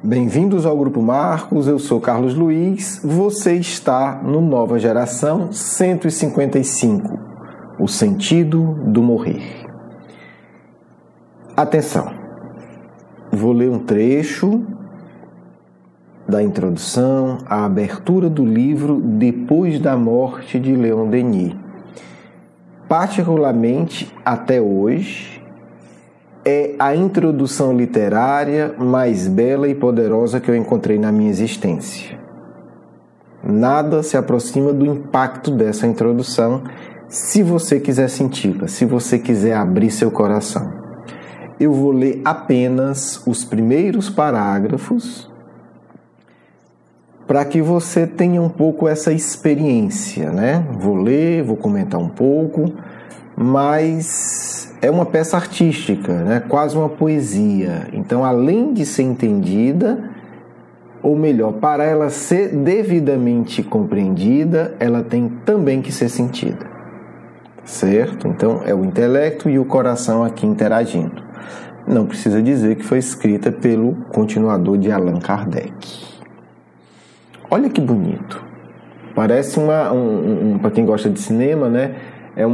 Bem-vindos ao Grupo Marcos, eu sou Carlos Luiz, você está no Nova Geração 155, o sentido do morrer. Atenção, vou ler um trecho da introdução à abertura do livro Depois da Morte de Leon Denis. Particularmente, até hoje, é a introdução literária mais bela e poderosa que eu encontrei na minha existência. Nada se aproxima do impacto dessa introdução, se você quiser senti-la, se você quiser abrir seu coração. Eu vou ler apenas os primeiros parágrafos para que você tenha um pouco essa experiência, né? Vou ler, vou comentar um pouco, mas é uma peça artística, né? Quase uma poesia. Então, além de ser entendida, ou melhor, para ela ser devidamente compreendida, ela tem também que ser sentida. Certo? Então, é o intelecto e o coração aqui interagindo. Não precisa dizer que foi escrita pelo continuador de Allan Kardec. Olha que bonito. Parece para quem gosta de cinema, né? É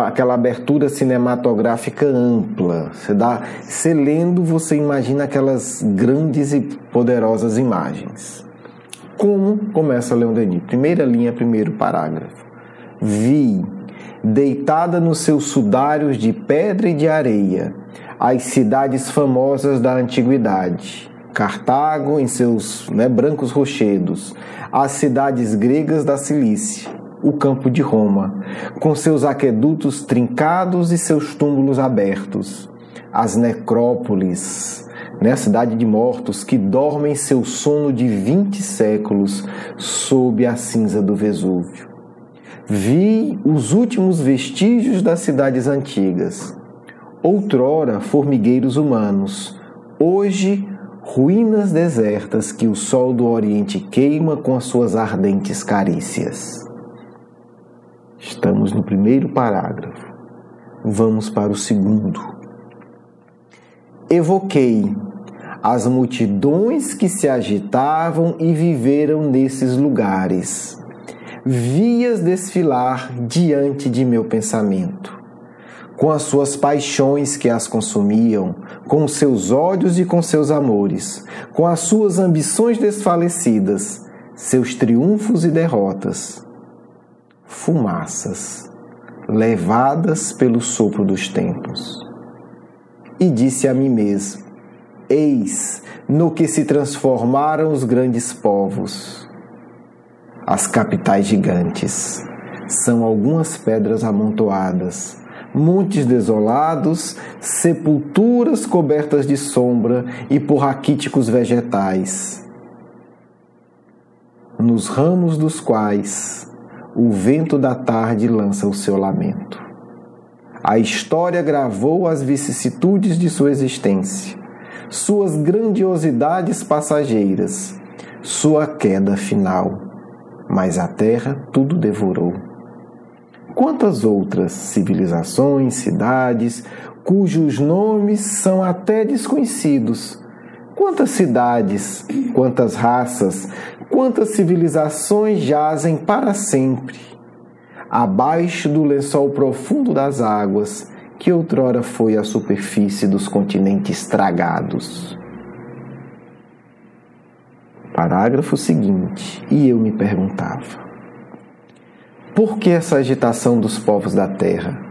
aquela abertura cinematográfica ampla. Você lendo, você imagina aquelas grandes e poderosas imagens. Como começa Leon Denis? Primeira linha, primeiro parágrafo. Vi, deitada nos seus sudários de pedra e de areia, as cidades famosas da antiguidade. Cartago em seus brancos rochedos, as cidades gregas da Cilícia, o campo de Roma, com seus aquedutos trincados e seus túmulos abertos, as necrópolis, a cidade de mortos que dormem seu sono de 20 séculos sob a cinza do Vesúvio. Vi os últimos vestígios das cidades antigas, outrora formigueiros humanos, hoje ruínas desertas que o sol do Oriente queima com as suas ardentes carícias. Estamos no primeiro parágrafo. Vamos para o segundo. Evoquei as multidões que se agitavam e viveram nesses lugares. Vi-as desfilar diante de meu pensamento, com as suas paixões que as consumiam, com os seus ódios e com seus amores, com as suas ambições desfalecidas, seus triunfos e derrotas. Fumaças, levadas pelo sopro dos tempos. E disse a mim mesmo: eis no que se transformaram os grandes povos. As capitais gigantes são algumas pedras amontoadas, montes desolados, sepulturas cobertas de sombra e por raquíticos vegetais, nos ramos dos quais o vento da tarde lança o seu lamento. A história gravou as vicissitudes de sua existência, suas grandiosidades passageiras, sua queda final, mas a terra tudo devorou. Quantas outras civilizações, cidades, cujos nomes são até desconhecidos? Quantas cidades, quantas raças, quantas civilizações jazem para sempre, abaixo do lençol profundo das águas, que outrora foi a superfície dos continentes tragados. Parágrafo seguinte, e eu me perguntava: por que essa agitação dos povos da terra?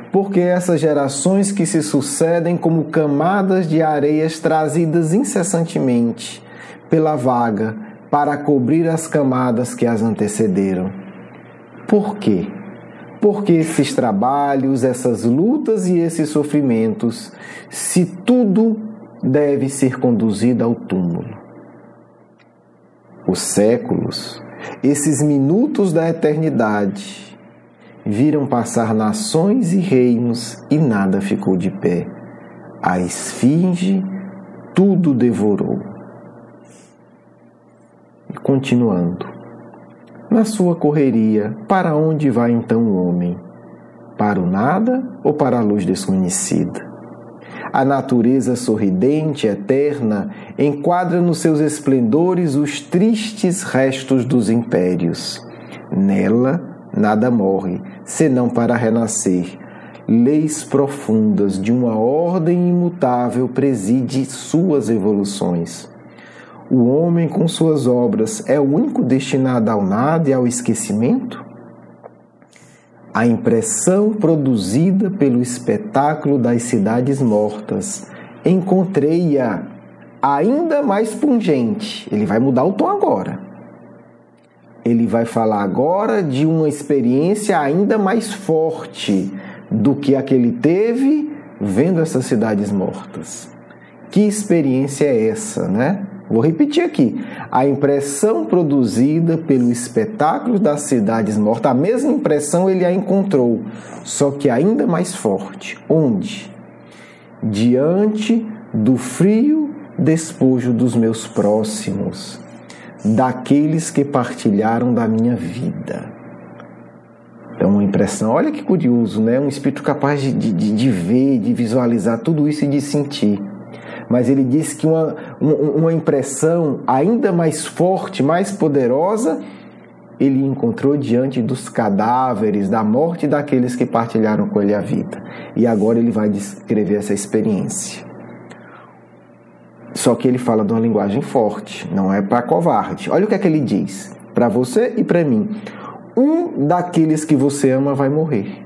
Por que essas gerações que se sucedem como camadas de areias trazidas incessantemente pela vaga para cobrir as camadas que as antecederam? Por quê? Por que esses trabalhos, essas lutas e esses sofrimentos, se tudo deve ser conduzido ao túmulo? Os séculos, esses minutos da eternidade, viram passar nações e reinos e nada ficou de pé. A esfinge tudo devorou. E continuando. Na sua correria, para onde vai então o homem? Para o nada ou para a luz desconhecida? A natureza sorridente, eterna, enquadra nos seus esplendores os tristes restos dos impérios. Nela, nada morre, senão para renascer. Leis profundas de uma ordem imutável preside suas evoluções. O homem, com suas obras, é o único destinado ao nada e ao esquecimento? A impressão produzida pelo espetáculo das cidades mortas, encontrei-a ainda mais pungente. Ele vai mudar o tom agora. Ele vai falar agora de uma experiência ainda mais forte do que a que ele teve vendo essas cidades mortas. Que experiência é essa, né? Vou repetir aqui. A impressão produzida pelo espetáculo das cidades mortas, a mesma impressão ele a encontrou, só que ainda mais forte. Onde? Diante do frio despojo dos meus próximos, daqueles que partilharam da minha vida. Então, uma impressão, olha que curioso, né? Um espírito capaz de ver, de visualizar tudo isso e de sentir. Mas ele diz que uma impressão ainda mais forte, mais poderosa, ele encontrou diante dos cadáveres, da morte daqueles que partilharam com ele a vida. E agora ele vai descrever essa experiência. Só que ele fala de uma linguagem forte, não é para covarde. Olha o que é que ele diz, para você e para mim. Um daqueles que você ama vai morrer.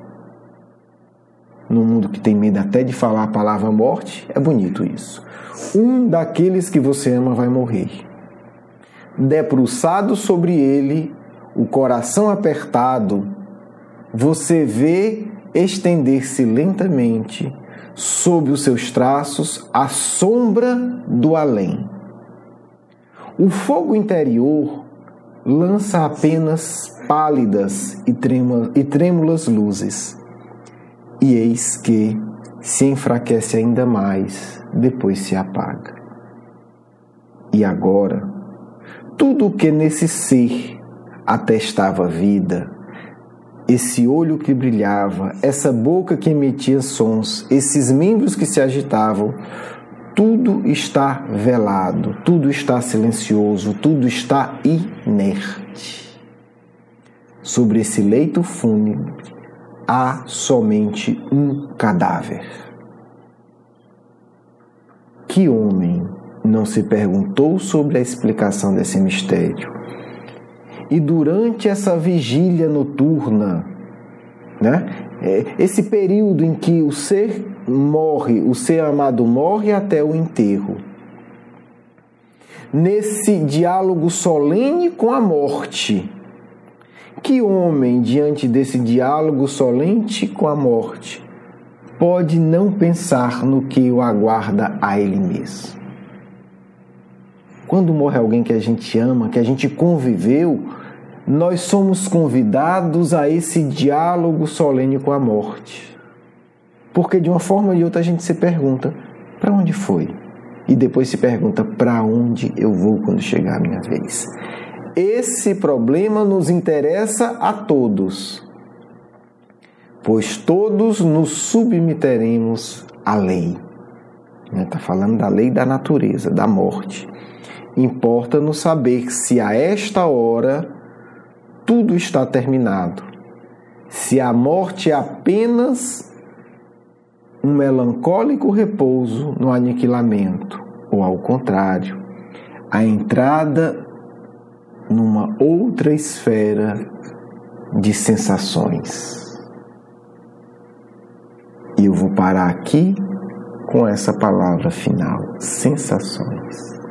No mundo que tem medo até de falar a palavra morte, é bonito isso. Um daqueles que você ama vai morrer. Debruçado sobre ele, o coração apertado, você vê estender-se lentamente, sob os seus traços, a sombra do além. O fogo interior lança apenas pálidas e trêmulas luzes. E eis que se enfraquece ainda mais, depois se apaga. E agora, tudo o que nesse ser atestava vida, esse olho que brilhava, essa boca que emitia sons, esses membros que se agitavam, tudo está velado, tudo está silencioso, tudo está inerte. Sobre esse leito fúnebre, há somente um cadáver. Que homem não se perguntou sobre a explicação desse mistério? E durante essa vigília noturna, né, esse período em que o ser morre, o ser amado morre até o enterro, nesse diálogo solene com a morte, que homem, diante desse diálogo solene com a morte, pode não pensar no que o aguarda a ele mesmo? Quando morre alguém que a gente ama, que a gente conviveu, nós somos convidados a esse diálogo solene com a morte. Porque de uma forma ou de outra a gente se pergunta, para onde foi? E depois se pergunta, para onde eu vou quando chegar a minha vez? Esse problema nos interessa a todos, pois todos nos submeteremos à lei. Está falando da lei da natureza, da morte. Importa-nos saber se a esta hora tudo está terminado, se a morte é apenas um melancólico repouso no aniquilamento, ou ao contrário, a entrada numa outra esfera de sensações. E eu vou parar aqui com essa palavra final, sensações.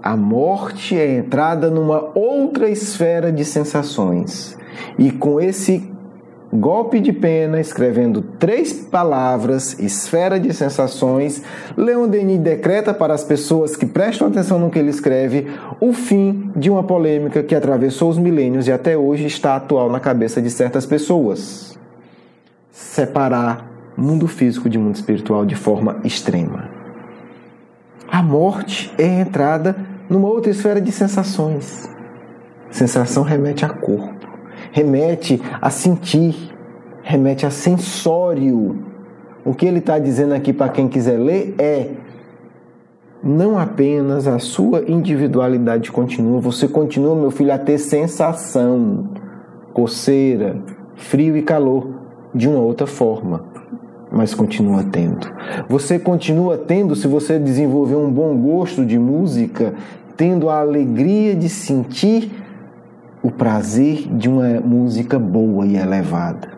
A morte é a entrada numa outra esfera de sensações. E com esse golpe de pena, escrevendo 3 palavras, esfera de sensações, Leon Denis decreta para as pessoas que prestam atenção no que ele escreve o fim de uma polêmica que atravessou os milênios e até hoje está atual na cabeça de certas pessoas. Separar mundo físico de mundo espiritual de forma extrema. A morte é a entrada numa outra esfera de sensações. Sensação remete a corpo, remete a sentir, remete a sensório. O que ele está dizendo aqui para quem quiser ler é: não apenas a sua individualidade continua, você continua, meu filho, a ter sensação, coceira, frio e calor, de uma outra forma, mas continua tendo. Você continua tendo, se você desenvolver um bom gosto de música, tendo a alegria de sentir o prazer de uma música boa e elevada.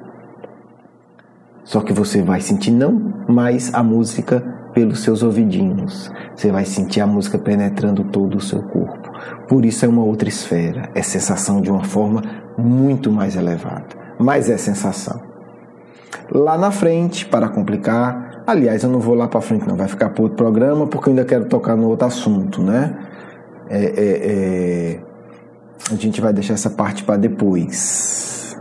Só que você vai sentir não mais a música pelos seus ouvidinhos. Você vai sentir a música penetrando todo o seu corpo. Por isso é uma outra esfera. É sensação de uma forma muito mais elevada. Mas é sensação. Lá na frente, para complicar... Aliás, eu não vou lá para frente não. Vai ficar para outro programa, porque eu ainda quero tocar no outro assunto, né? A gente vai deixar essa parte para depois.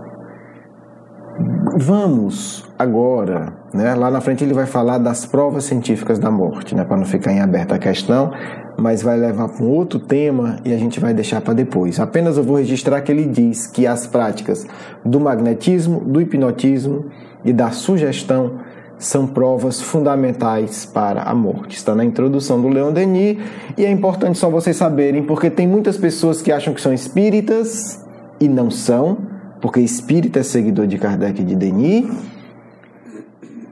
Vamos agora, né? Lá na frente ele vai falar das provas científicas da morte, né? Para não ficar em aberta a questão, mas vai levar para um outro tema e a gente vai deixar para depois. Apenas eu vou registrar que ele diz que as práticas do magnetismo, do hipnotismo e da sugestão são provas fundamentais para a morte. Está na introdução do Leon Denis e é importante só vocês saberem, porque tem muitas pessoas que acham que são espíritas e não são, porque espírita é seguidor de Kardec e de Denis,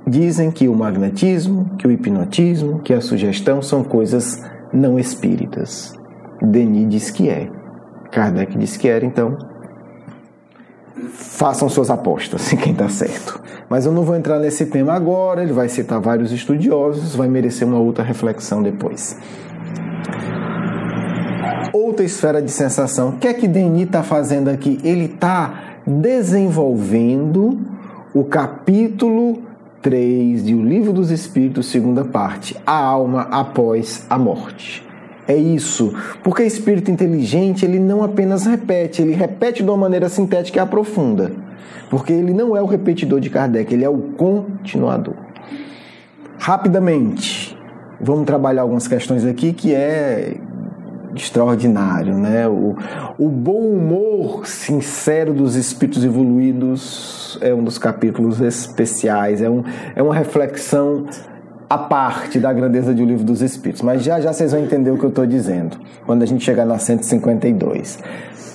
dizem que o magnetismo, que o hipnotismo, que a sugestão são coisas não espíritas. Denis diz que é. Kardec diz que era, então façam suas apostas em quem está certo. Mas eu não vou entrar nesse tema agora, ele vai citar vários estudiosos, vai merecer uma outra reflexão depois. Outra esfera de sensação. O que é que Denis está fazendo aqui? Ele está desenvolvendo o capítulo 3 de O Livro dos Espíritos, segunda parte, a alma após a morte. É isso, porque o espírito inteligente, ele não apenas repete, ele repete de uma maneira sintética e aprofunda, porque ele não é o repetidor de Kardec, ele é o continuador. Rapidamente, vamos trabalhar algumas questões aqui que é extraordinário, né? O bom humor sincero dos espíritos evoluídos é um dos capítulos especiais, é uma reflexão à parte da grandeza de O Livro dos Espíritos, mas já vocês vão entender o que eu estou dizendo quando a gente chegar na 152.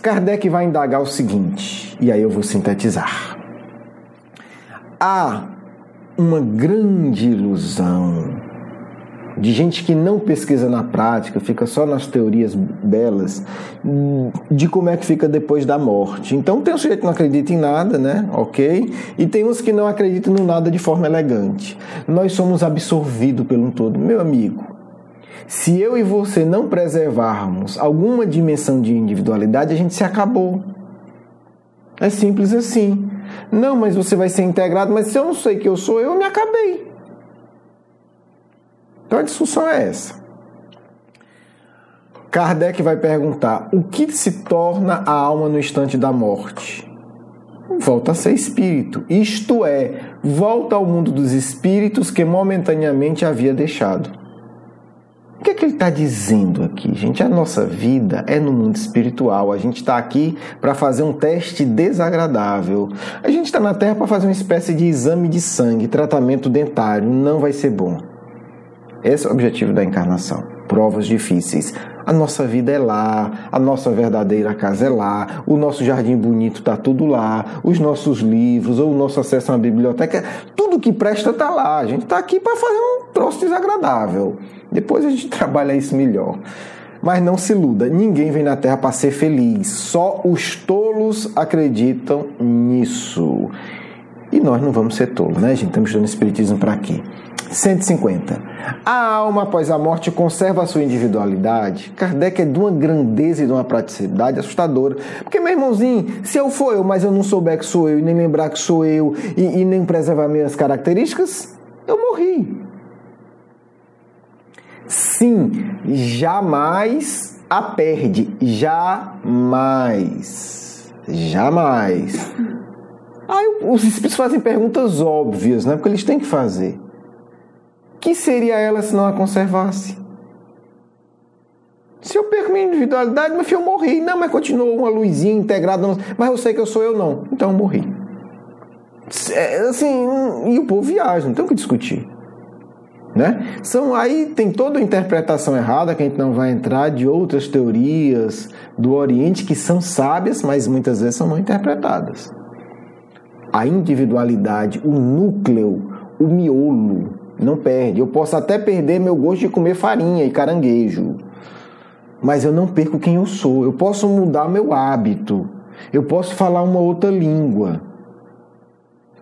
Kardec vai indagar o seguinte, e aí eu vou sintetizar. Há uma grande ilusão de gente que não pesquisa na prática, fica só nas teorias belas, de como é que fica depois da morte. Então tem um sujeito que não acredita em nada, né? Ok? E tem uns que não acreditam no nada de forma elegante. Nós somos absorvidos pelo todo. Meu amigo, se eu e você não preservarmos alguma dimensão de individualidade, a gente se acabou. É simples assim. Não, mas você vai ser integrado, mas se eu não sei que eu sou, eu me acabei. Então a discussão é essa. Kardec vai perguntar: o que se torna a alma no instante da morte? Volta a ser espírito. Isto é, volta ao mundo dos espíritos que momentaneamente havia deixado. O que é que ele está dizendo aqui, gente? A nossa vida é no mundo espiritual. A gente está aqui para fazer um teste desagradável. A gente está na Terra para fazer uma espécie de exame de sangue, tratamento dentário. Não vai ser bom. Esse é o objetivo da encarnação. Provas difíceis. A nossa vida é lá, a nossa verdadeira casa é lá, o nosso jardim bonito está tudo lá, os nossos livros, ou o nosso acesso a uma biblioteca, tudo que presta está lá. A gente está aqui para fazer um troço desagradável. Depois a gente trabalha isso melhor. Mas não se iluda, ninguém vem na Terra para ser feliz. Só os tolos acreditam nisso. E nós não vamos ser tolos, né, gente? Estamos estudando espiritismo para quê? 150. A alma após a morte conserva a sua individualidade. Kardec é de uma grandeza e de uma praticidade assustadora. Porque, meu irmãozinho, se eu for eu, mas eu não souber que sou eu, e nem lembrar que sou eu, e nem preservar minhas características, eu morri. Sim, jamais a perde. Jamais. Jamais. Aí os espíritos fazem perguntas óbvias, né? Porque eles têm que fazer. Que seria ela se não a conservasse? Se eu perco minha individualidade, meu filho, eu morri. Não, mas continuou uma luzinha integrada. Mas eu sei que eu sou eu, não. Então eu morri. assim, e o povo viaja, não tem o que discutir. Né? Aí tem toda a interpretação errada, que a gente não vai entrar, de outras teorias do Oriente que são sábias, mas muitas vezes são mal interpretadas. A individualidade, o núcleo, o miolo, não perde. Eu posso até perder meu gosto de comer farinha e caranguejo, mas eu não perco quem eu sou. Eu posso mudar meu hábito, eu posso falar uma outra língua.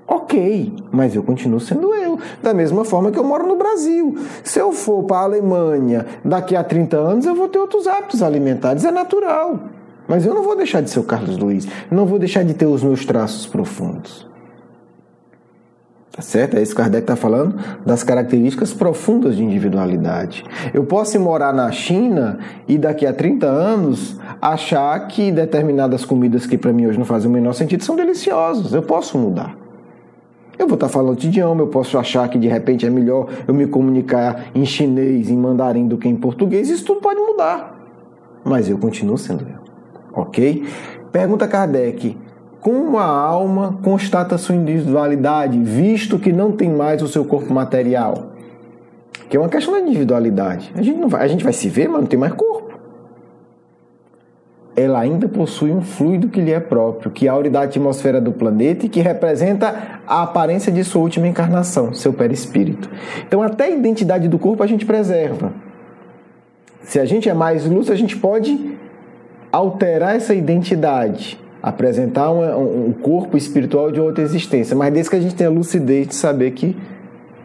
Ok, mas eu continuo sendo eu. Da mesma forma que eu moro no Brasil. Se eu for para a Alemanha daqui a 30 anos, eu vou ter outros hábitos alimentares. É natural. Mas eu não vou deixar de ser o Carlos Luiz. Não vou deixar de ter os meus traços profundos. Tá certo? É isso que Kardec está falando, das características profundas de individualidade. Eu posso ir morar na China e daqui a 30 anos achar que determinadas comidas que para mim hoje não fazem o menor sentido são deliciosas. Eu posso mudar. Eu vou estar falando outro idioma, eu posso achar que de repente é melhor eu me comunicar em chinês, em mandarim do que em português. Isso tudo pode mudar. Mas eu continuo sendo eu. Ok? Pergunta Kardec: como a alma constata sua individualidade, visto que não tem mais o seu corpo material? Que é uma questão da individualidade. A gente vai se ver, mas não tem mais corpo. Ela ainda possui um fluido que lhe é próprio, que aure da atmosfera do planeta e que representa a aparência de sua última encarnação, seu perispírito. Então, até a identidade do corpo a gente preserva. Se a gente é mais lúcido, a gente pode alterar essa identidade, apresentar um corpo espiritual de outra existência, mas desde que a gente tenha a lucidez de saber que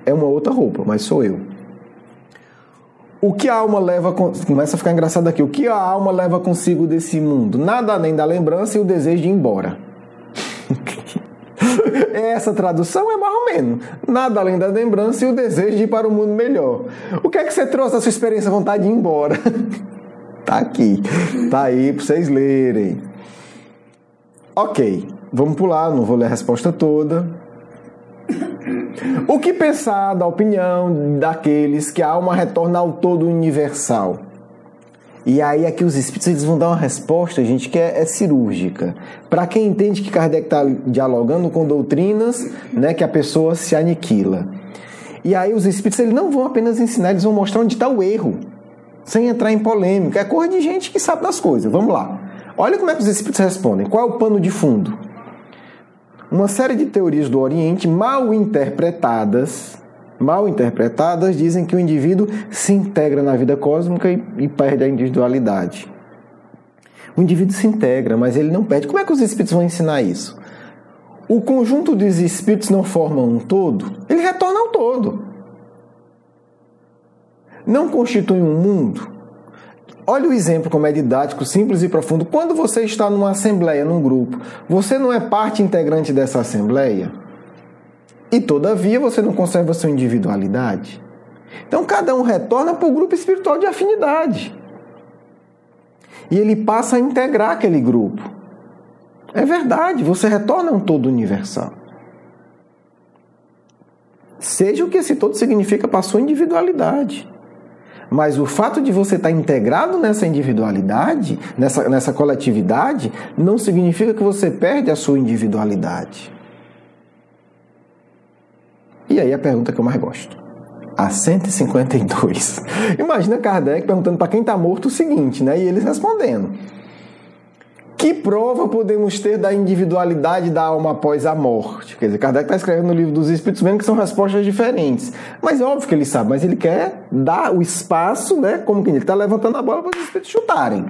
é uma outra roupa, mas sou eu. O que a alma leva... Começa a ficar engraçado aqui. O que a alma leva consigo desse mundo? Nada além da lembrança e o desejo de ir embora. Essa tradução é mais ou menos. Nada além da lembrança e o desejo de ir para um mundo melhor. O que é que você trouxe da sua experiência, a vontade de ir embora? Tá aqui. Tá aí para vocês lerem. Ok. Vamos pular. Não vou ler a resposta toda. O que pensar da opinião daqueles que a alma retorna ao todo universal? E aí aqui os espíritos eles vão dar uma resposta, gente, que é cirúrgica. Para quem entende que Kardec está dialogando com doutrinas, né, que a pessoa se aniquila. E aí os espíritos eles não vão apenas ensinar, eles vão mostrar onde está o erro, sem entrar em polêmica. É coisa de gente que sabe das coisas. Vamos lá. Olha como é que os espíritos respondem. Qual é o pano de fundo? Uma série de teorias do Oriente mal interpretadas, dizem que o indivíduo se integra na vida cósmica e perde a individualidade. O indivíduo se integra, mas ele não perde. Como é que os espíritos vão ensinar isso? O conjunto dos espíritos não forma um todo? Ele retorna ao todo. Não constitui um mundo? Olha o exemplo como é didático, simples e profundo. Quando você está numa assembleia, num grupo, você não é parte integrante dessa assembleia? E todavia você não conserva sua individualidade? Então cada um retorna para o grupo espiritual de afinidade. E ele passa a integrar aquele grupo. É verdade, você retorna a um todo universal. Seja o que esse todo significa para a sua individualidade. Mas o fato de você estar integrado nessa individualidade, nessa coletividade, não significa que você perde a sua individualidade. E aí a pergunta que eu mais gosto. A 152. Imagina Kardec perguntando para quem está morto o seguinte, né? E eles respondendo. Que prova podemos ter da individualidade da alma após a morte? Quer dizer, Kardec está escrevendo no Livro dos Espíritos, vendo que são respostas diferentes. Mas é óbvio que ele sabe, mas ele quer dar o espaço, né? Como que ele está levantando a bola para os espíritos chutarem.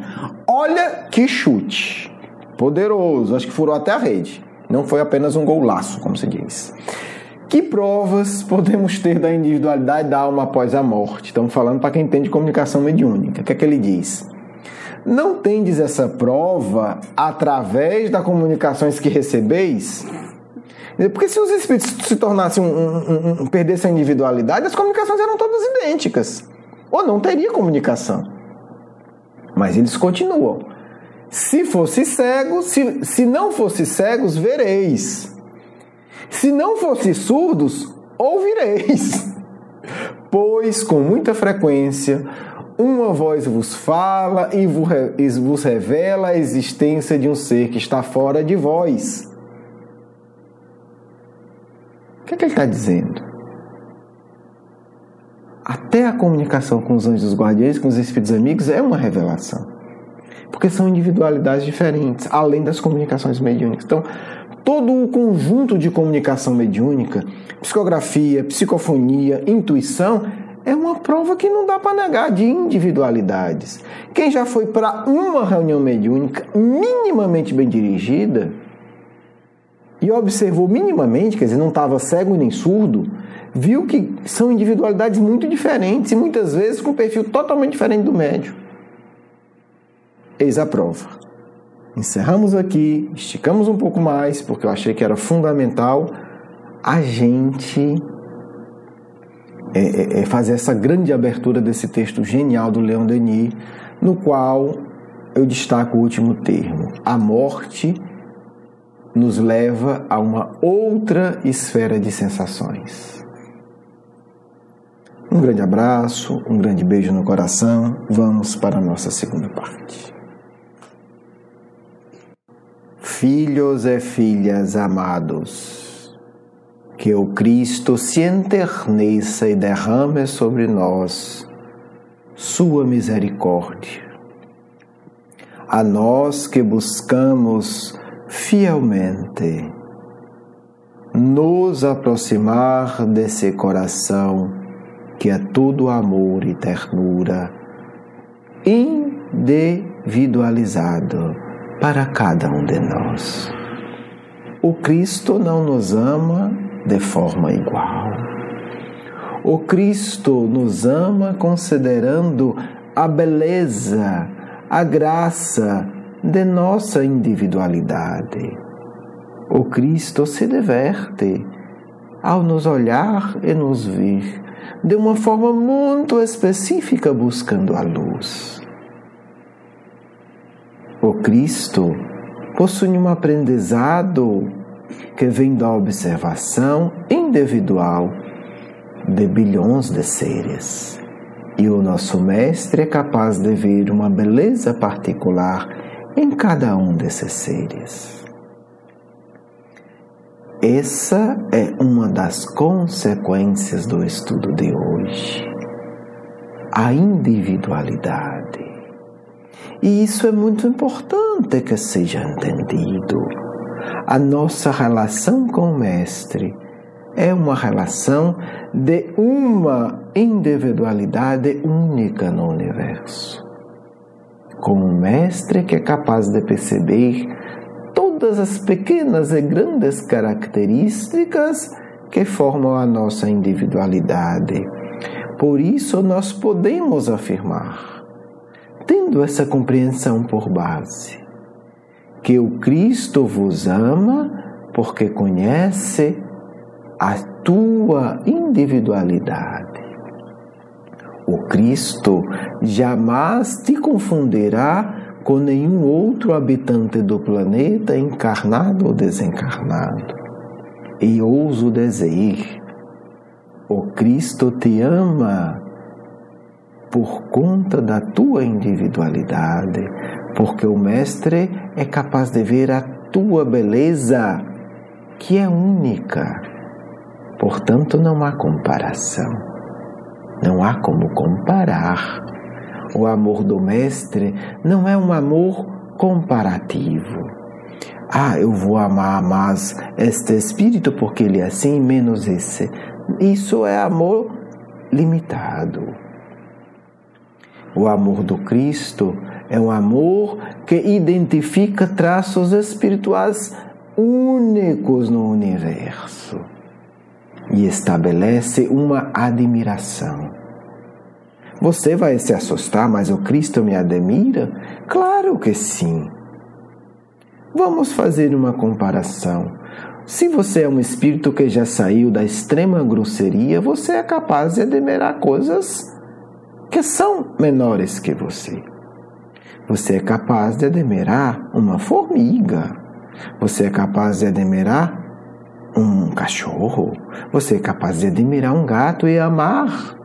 Olha que chute. Poderoso. Acho que furou até a rede. Não foi apenas um golaço, como se diz. Que provas podemos ter da individualidade da alma após a morte? Estamos falando para quem entende comunicação mediúnica. O que é que ele diz? Não tendes essa prova através das comunicações que recebeis? Porque se os espíritos se tornassem perdessem a individualidade, as comunicações eram todas idênticas. Ou não teria comunicação. Mas eles continuam. Se fosse cego, se não fosse cegos, vereis. Se não fosse surdos, ouvireis. Pois com muita frequência uma voz vos fala e vos revela a existência de um ser que está fora de vós. O que é que ele está dizendo? Até a comunicação com os anjos guardiões, com os espíritos amigos, é uma revelação. Porque são individualidades diferentes, além das comunicações mediúnicas. Então, todo o conjunto de comunicação mediúnica, psicografia, psicofonia, intuição, é uma prova que não dá para negar de individualidades. Quem já foi para uma reunião mediúnica minimamente bem dirigida e observou minimamente, quer dizer, não estava cego nem surdo, viu que são individualidades muito diferentes e muitas vezes com perfil totalmente diferente do médium. Eis a prova. Encerramos aqui, esticamos um pouco mais, porque eu achei que era fundamental a gente fazer essa grande abertura desse texto genial do Leon Denis, no qual eu destaco o último termo. A morte nos leva a uma outra esfera de sensações. Um grande abraço, um grande beijo no coração. Vamos para a nossa segunda parte. Filhos e filhas amados, que o Cristo se enterneça e derrame sobre nós sua misericórdia. A nós que buscamos fielmente nos aproximar desse coração que é todo amor e ternura, individualizado para cada um de nós. O Cristo não nos ama de forma igual. O Cristo nos ama considerando a beleza, a graça de nossa individualidade. O Cristo se diverte ao nos olhar e nos ver de uma forma muito específica, buscando a luz. O Cristo possui um aprendizado que vem da observação individual de bilhões de seres. E o nosso Mestre é capaz de ver uma beleza particular em cada um desses seres. Essa é uma das consequências do estudo de hoje. A individualidade. E isso é muito importante que seja entendido. A nossa relação com o Mestre é uma relação de uma individualidade única no universo. Com um Mestre que é capaz de perceber todas as pequenas e grandes características que formam a nossa individualidade. Por isso nós podemos afirmar, tendo essa compreensão por base, que o Cristo vos ama porque conhece a tua individualidade. O Cristo jamais te confundirá com nenhum outro habitante do planeta, encarnado ou desencarnado. E ouso dizer, o Cristo te ama por conta da tua individualidade, porque o Mestre é capaz de ver a tua beleza, que é única. Portanto, não há comparação. Não há como comparar. O amor do Mestre não é um amor comparativo. Eu vou amar mais este espírito porque ele é assim, menos esse. Isso é amor limitado. O amor do Cristo é um amor que identifica traços espirituais únicos no universo e estabelece uma admiração. Você vai se assustar, mas o Cristo me admira? Claro que sim. Vamos fazer uma comparação. Se você é um espírito que já saiu da extrema grosseria, você é capaz de admirar coisas que são menores que você. Você é capaz de admirar uma formiga. Você é capaz de admirar um cachorro. Você é capaz de admirar um gato e amar.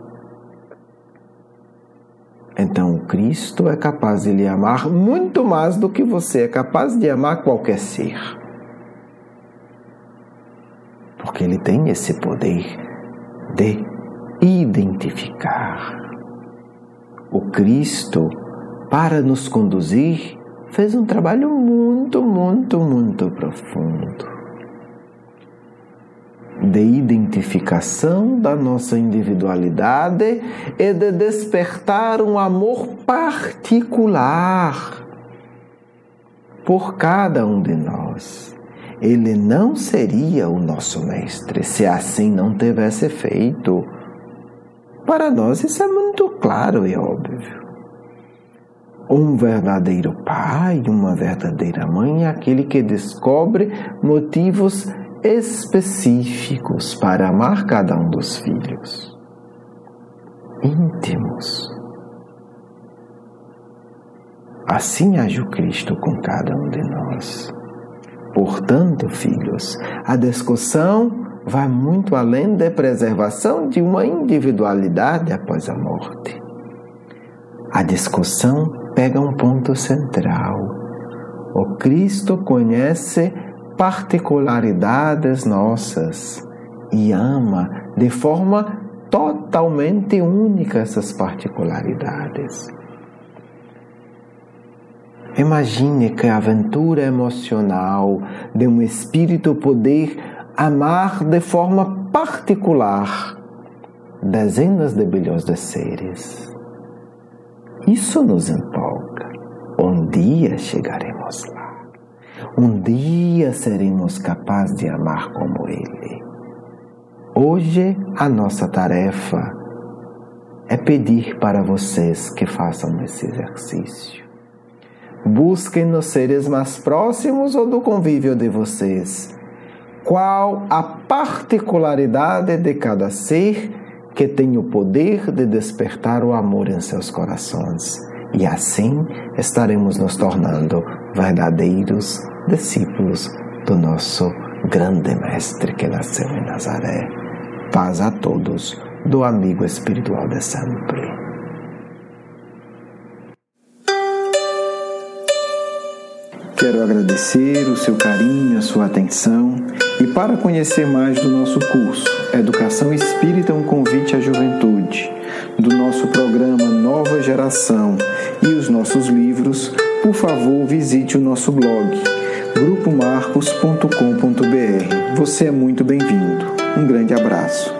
Então, o Cristo é capaz de lhe amar muito mais do que você é capaz de amar qualquer ser. porque Ele tem esse poder de identificar. O Cristo, para nos conduzir, fez um trabalho muito profundo de identificação da nossa individualidade e de despertar um amor particular por cada um de nós. Ele não seria o nosso mestre se assim não tivesse feito. Para nós isso é muito claro e óbvio. Um verdadeiro pai, uma verdadeira mãe é aquele que descobre motivos específicos para amar cada um dos filhos. Íntimos. Assim age o Cristo com cada um de nós. Portanto, filhos, a discussão vai muito além da preservação de uma individualidade após a morte. A discussão pega um ponto central. O Cristo conhece particularidades nossas e ama de forma totalmente única essas particularidades. Imagine que a aventura emocional de um espírito poder amar de forma particular dezenas de bilhões de seres. Isso nos empolga. Um dia chegaremos lá. Um dia seremos capazes de amar como Ele. Hoje a nossa tarefa é pedir para vocês que façam esse exercício. Busquem nos seres mais próximos ou do convívio de vocês qual a particularidade de cada ser que tem o poder de despertar o amor em seus corações. E assim estaremos nos tornando verdadeiros discípulos do nosso grande Mestre que nasceu em Nazaré. Paz a todos do amigo espiritual de sempre. Quero agradecer o seu carinho, a sua atenção. E para conhecer mais do nosso curso Educação Espírita, um convite à juventude, do nosso programa Nova Geração e os nossos livros, por favor, visite o nosso blog, grupomarcos.com.br. Você é muito bem-vindo. Um grande abraço.